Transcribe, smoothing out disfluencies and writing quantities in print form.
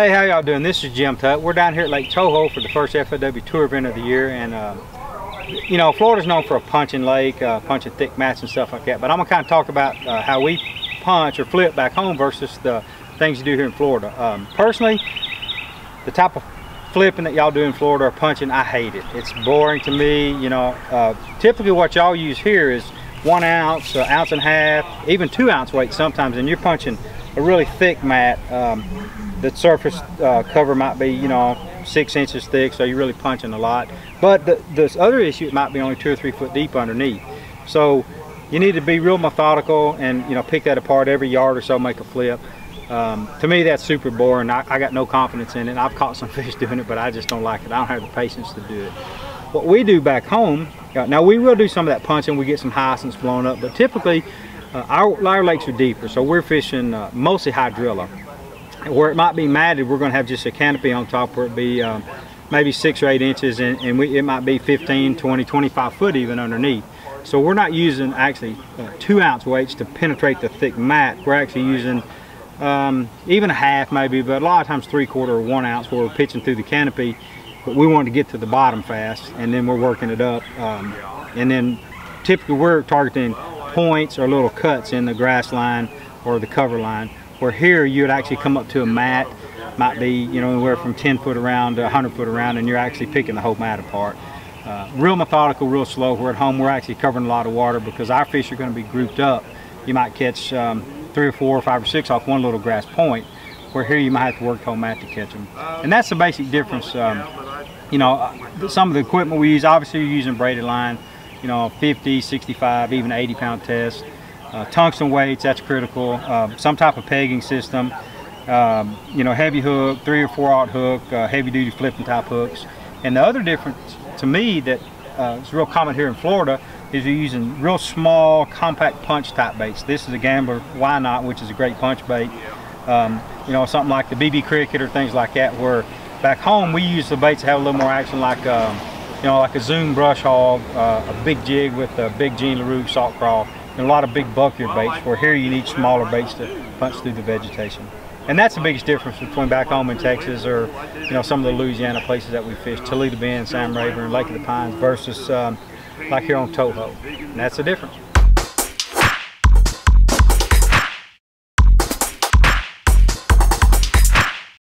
Hey, how y'all doing? This is Jim Tutt. We're down here at Lake Toho for the first FLW Tour event of the year, and you know, Florida's known for a punching lake, punching thick mats and stuff like that. But I'm gonna kind of talk about how we punch or flip back home versus the things you do here in Florida. Personally, the type of flipping that y'all do in Florida or punching, I hate it. It's boring to me. You know, typically what y'all use here is 1 ounce, ounce and a half, even 2 ounce weight sometimes, and you're punching a really thick mat. The surface cover might be, you know, 6 inches thick, so you're really punching a lot. But this other issue, it might be only 2 or 3 foot deep underneath. So you need to be real methodical and, you know, pick that apart every yard or so, make a flip. To me, that's super boring. I got no confidence in it. I've caught some fish doing it, but I just don't like it. I don't have the patience to do it. What we do back home, now we will do some of that punching. We get some hyacinths blown up, but typically our lakes are deeper, so we're fishing mostly hydrilla. Where it might be matted, we're going to have just a canopy on top where it be maybe 6 or 8 inches, and it might be 15, 20, 25 foot even underneath. So we're not using actually 2 ounce weights to penetrate the thick mat. We're actually using even a half maybe, but a lot of times 3/4 or 1 ounce where we're pitching through the canopy. But we want to get to the bottom fast, and then we're working it up. And then typically we're targeting points or little cuts in the grass line or the cover line. Where here you would actually come up to a mat, might be, you know, anywhere from 10 foot around to 100 foot around, and you're actually picking the whole mat apart. Real methodical, real slow. Where at home we're actually covering a lot of water because our fish are going to be grouped up. You might catch 3 or 4 or 5 or 6 off one little grass point, where here you might have to work the whole mat to catch them. And that's the basic difference. You know, some of the equipment we use, obviously you're using braided line, you know, 50, 65, even 80 pound test. Tungsten weights, that's critical. Some type of pegging system. You know, heavy hook, 3 or 4/0 hook, heavy duty flipping type hooks. And the other difference to me that is real common here in Florida is you're using real small, compact punch type baits. This is a Gambler Why Not, which is a great punch bait. You know, something like the BB Cricket or things like that, where back home we use the baits that have a little more action, like you know, like a Zoom brush hog, a big jig with a big Jean LaRue salt crawl, and a lot of big bulkier baits, where here you need smaller baits to punch through the vegetation. And that's the biggest difference between back home in Texas or, you know, some of the Louisiana places that we fish, Toledo Bend, Sam Rayburn, Lake of the Pines, versus like here on Toho. And that's the difference.